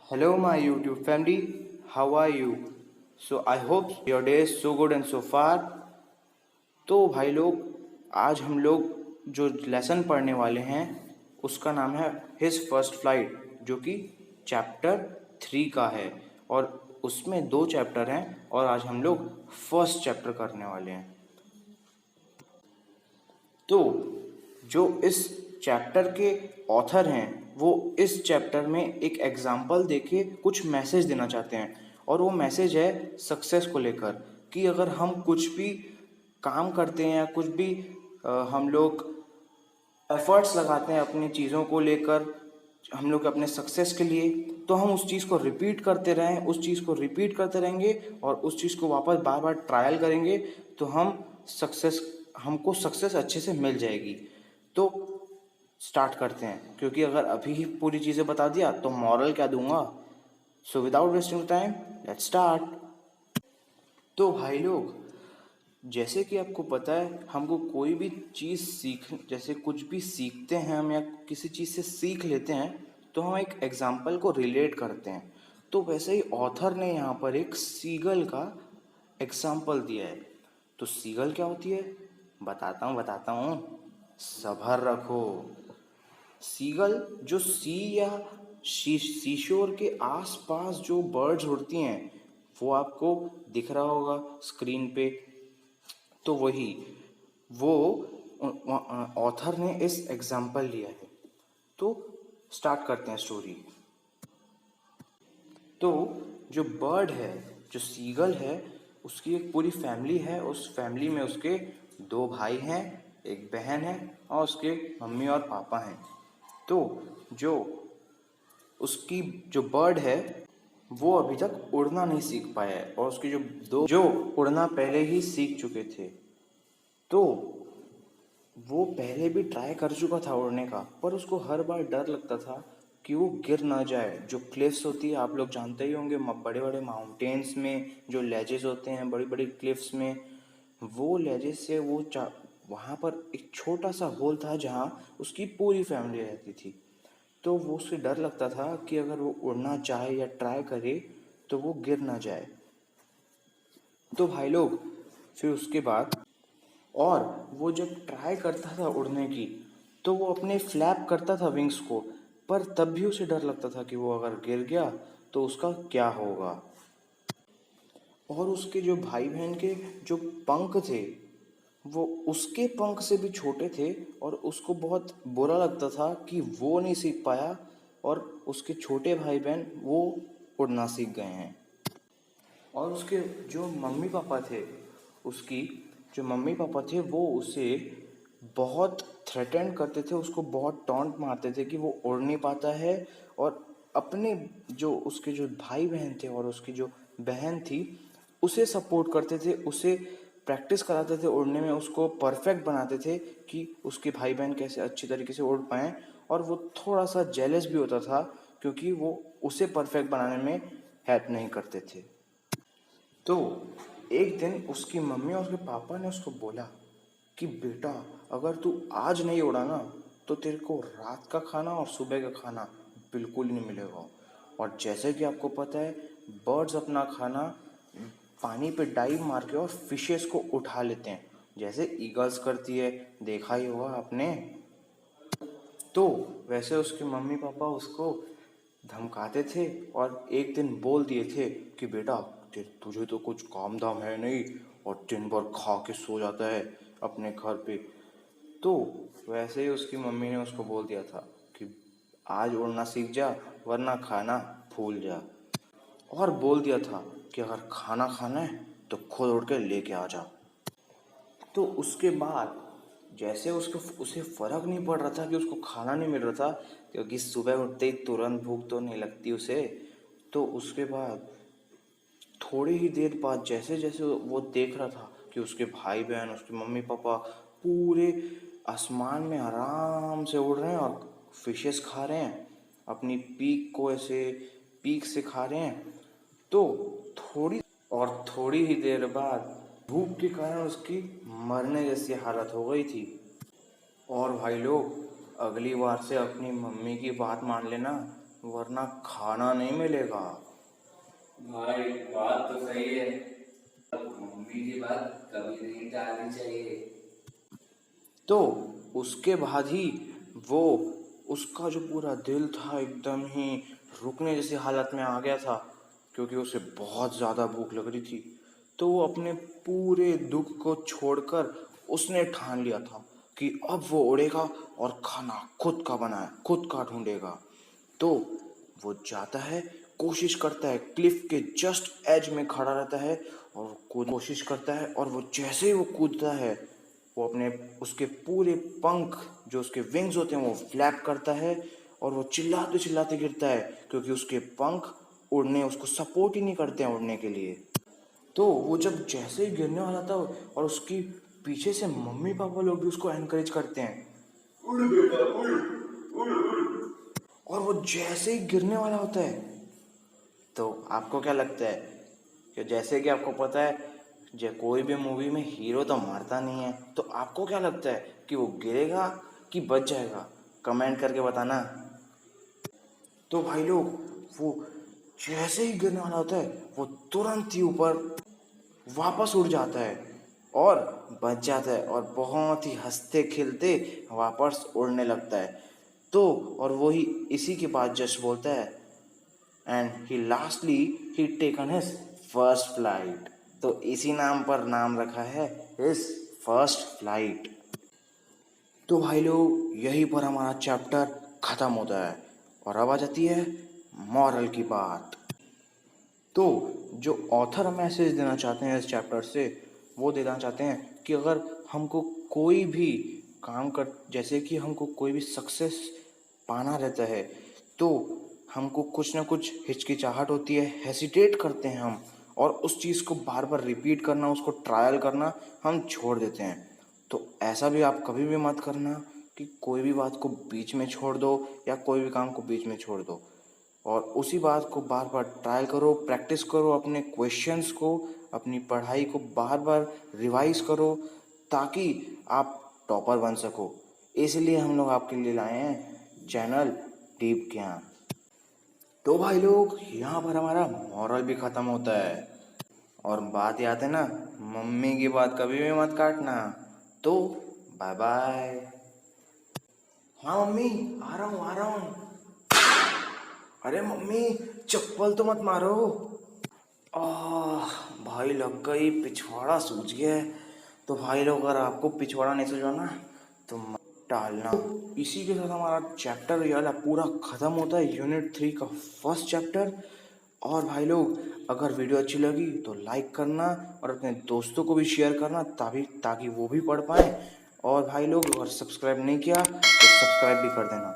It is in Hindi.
Hello, my YouTube family. How are you? So, I hope your day is so good and so far. तो भाई लोग, आज हम लोग जो लेसन पढ़ने वाले हैं उसका नाम है हिज फर्स्ट फ्लाइट, जो कि चैप्टर 3 का है। और उसमें 2 चैप्टर हैं और आज हम लोग फर्स्ट चैप्टर करने वाले हैं। तो जो इस चैप्टर के ऑथर हैं वो इस चैप्टर में एक एग्जाम्पल देके कुछ मैसेज देना चाहते हैं, और वो मैसेज है सक्सेस को लेकर कि अगर हम कुछ भी काम करते हैं या कुछ भी हम लोग एफर्ट्स लगाते हैं अपनी चीज़ों को लेकर, हम लोग अपने सक्सेस के लिए, तो हम उस चीज़ को रिपीट करते रहें, उस चीज़ को रिपीट करते रहेंगे और उस चीज़ को वापस बार बार ट्रायल करेंगे तो हमको सक्सेस अच्छे से मिल जाएगी। तो स्टार्ट करते हैं, क्योंकि अगर अभी ही पूरी चीज़ें बता दिया तो मॉरल क्या दूंगा। So without wasting time, let's start. तो भाई लोग, जैसे कि आपको पता है, हमको कोई भी चीज़ जैसे कुछ भी सीखते हैं हम या किसी चीज़ से सीख लेते हैं तो हम एक एग्जाम्पल को रिलेट करते हैं। तो वैसे ही ऑथर ने यहाँ पर एक सीगल का एग्जाम्पल दिया है। तो सीगल क्या होती है बताता हूँ, सब्र रखो। सीगल जो सी या सीशोर के आसपास जो बर्ड्स उड़ती हैं वो आपको दिख रहा होगा स्क्रीन पे। तो वही वो ऑथर ने इस एग्जाम्पल लिया है। तो स्टार्ट करते हैं स्टोरी। तो जो बर्ड है, जो सीगल है, उसकी एक पूरी फैमिली है। उस फैमिली में उसके 2 भाई हैं, एक बहन है और उसके मम्मी और पापा हैं। तो जो उसकी जो बर्ड है वो अभी तक उड़ना नहीं सीख पाया है, और उसके जो उड़ना पहले ही सीख चुके थे। तो वो पहले भी ट्राई कर चुका था उड़ने का, पर उसको हर बार डर लगता था कि वो गिर ना जाए। जो क्लिफ्स होती है, आप लोग जानते ही होंगे, बड़े बड़े माउंटेन्स में जो लेजेस होते हैं, बड़ी बड़ी क्लिफ्स में, वो लेजेस से वहाँ पर एक छोटा सा होल था जहाँ उसकी पूरी फैमिली रहती थी। तो वो उससे डर लगता था कि अगर वो उड़ना चाहे या ट्राई करे तो वो गिर ना जाए। तो भाई लोग, फिर उसके बाद, और वो जब ट्राई करता था उड़ने की तो वो अपने फ्लैप करता था विंग्स को, पर तब भी उसे डर लगता था कि वो अगर गिर गया तो उसका क्या होगा। और उसके जो भाई बहन के जो पंख थे वो उसके पंख से भी छोटे थे, और उसको बहुत बुरा लगता था कि वो नहीं सीख पाया और उसके छोटे भाई बहन वो उड़ना सीख गए हैं। और उसके जो मम्मी पापा थे, उसकी जो मम्मी पापा थे वो उसे बहुत थ्रेटन करते थे, उसको बहुत टॉन्ट मारते थे कि वो उड़ नहीं पाता है। और अपने जो उसके जो भाई बहन थे और उसकी जो बहन थी उसे सपोर्ट करते थे, उसे प्रैक्टिस कराते थे उड़ने में, उसको परफेक्ट बनाते थे कि उसके भाई बहन कैसे अच्छी तरीके से उड़ पाएँ। और वो थोड़ा सा जेलस भी होता था क्योंकि वो उसे परफेक्ट बनाने में हेल्प नहीं करते थे। तो एक दिन उसकी मम्मी और उसके पापा ने उसको बोला कि बेटा, अगर तू आज नहीं उड़ा ना तो तेरे को रात का खाना और सुबह का खाना बिल्कुल नहीं मिलेगा। और जैसे कि आपको पता है, बर्ड्स अपना खाना पानी पे डाइव मार के और फिशेस को उठा लेते हैं, जैसे ईगल्स करती है, देखा ही होगा आपने। तो वैसे उसके मम्मी पापा उसको धमकाते थे और एक दिन बोल दिए थे कि बेटा, तुझे तो कुछ काम धाम है नहीं और दिन भर खा के सो जाता है अपने घर पे। तो वैसे ही उसकी मम्मी ने उसको बोल दिया था कि आज उड़ना सीख जा वरना खाना भूल जा। और बोल दिया था कि अगर खाना खाना है तो खुद उड़ के लेके आ जा। तो उसके बाद जैसे उसको उसे फ़र्क नहीं पड़ रहा था कि उसको खाना नहीं मिल रहा था, क्योंकि सुबह उठते ही तुरंत भूख तो नहीं लगती उसे। तो उसके बाद थोड़ी ही देर बाद जैसे जैसे वो देख रहा था कि उसके भाई बहन, उसके मम्मी पापा पूरे आसमान में आराम से उड़ रहे हैं और फिशेस खा रहे हैं, अपनी पीक को ऐसे पीक से खा रहे हैं। तो थोड़ी ही देर बाद भूख के कारण उसकी मरने जैसी हालत हो गई थी। और भाई लोग, अगली बार से अपनी मम्मी की बात मान लेना, वरना खाना नहीं मिलेगा। भाई बात तो सही है, मम्मी की बात कभी नहीं टालनी चाहिए। तो उसके बाद ही वो उसका जो पूरा दिल था एकदम ही रुकने जैसी हालत में आ गया था, क्योंकि उसे बहुत ज़्यादा भूख लग रही थी। तो वो अपने पूरे दुख को छोड़कर उसने ठान लिया था कि अब वो उड़ेगा और खाना खुद का बनाए खुद का ढूंढेगा। तो वो जाता है, कोशिश करता है, क्लिफ के जस्ट एज में खड़ा रहता है और कोशिश करता है, और वो जैसे ही वो कूदता है वो अपने उसके पूरे पंख जो उसके विंग्स होते हैं वो फ्लैप करता है और वो चिल्लाते चिल्लाते गिरता है, क्योंकि उसके पंख उड़ने उसको सपोर्ट ही नहीं करते हैं उड़ने के लिए। तो वो जब जैसे ही गिरने वाला था और उसकी पीछे से मम्मी पापा लोग भी उसको एनकरेज करते हैं, उड़ बेटा उड़, उड़ उड़, और वो जैसे ही गिरने वाला होता है, तो आपको क्या लगता है कि जैसे कि आपको पता है जो कोई भी मूवी में हीरो तो मरता नहीं है, तो आपको क्या लगता है कि वो गिरेगा कि बच जाएगा? कमेंट करके बताना। तो भाई लोग, वो जैसे ही गिरने वाला होता है वो तुरंत ही ऊपर वापस उड़ जाता है और बच जाता है और बहुत ही हंसते खिलते वापस उड़ने लगता है। तो और वही इसी के बाद जस्ट बोलता है, and he lastly he taken his first flight. तो इसी नाम पर नाम रखा है हिज फर्स्ट फ्लाइट। तो भाई लोग, यहीं पर हमारा चैप्टर ख़त्म होता है और अब आ जाती है मॉरल की बात। तो जो ऑथर मैसेज देना चाहते हैं इस चैप्टर से, वो देना चाहते हैं कि अगर हमको कोई भी काम कर जैसे कि हमको कोई भी सक्सेस पाना रहता है, तो हमको कुछ ना कुछ हिचकिचाहट होती है, हेसिटेट करते हैं हम, और उस चीज़ को बार बार रिपीट करना, उसको ट्रायल करना हम छोड़ देते हैं। तो ऐसा भी आप कभी भी मत करना कि कोई भी बात को बीच में छोड़ दो या कोई भी काम को बीच में छोड़ दो, और उसी बात को बार बार ट्रायल करो, प्रैक्टिस करो, अपने क्वेश्चंस को, अपनी पढ़ाई को बार बार रिवाइज करो, ताकि आप टॉपर बन सको। इसलिए हम लोग आपके लिए लाए हैं चैनल डीप ज्ञान। तो भाई लोग, यहाँ पर हमारा मॉरल भी ख़त्म होता है। और बात याद है ना, मम्मी की बात कभी भी मत काटना। तो बाय बाय। हाँ मम्मी, आ रहा हूँ आ रहा हूँ। अरे मम्मी, चप्पल तो मत मारो। आह भाई, लग गई, पिछवाड़ा सूज गया है। तो भाई लोग, अगर आपको पिछवाड़ा नहीं सूझा ना तो मत टालना। तो इसी के साथ हमारा चैप्टर ये वाला पूरा ख़त्म होता है, यूनिट 3 का फर्स्ट चैप्टर। और भाई लोग, अगर वीडियो अच्छी लगी तो लाइक करना और अपने दोस्तों को भी शेयर करना, ताकि वो भी पढ़ पाएँ। और भाई लोग, अगर सब्सक्राइब नहीं किया तो सब्सक्राइब भी कर देना।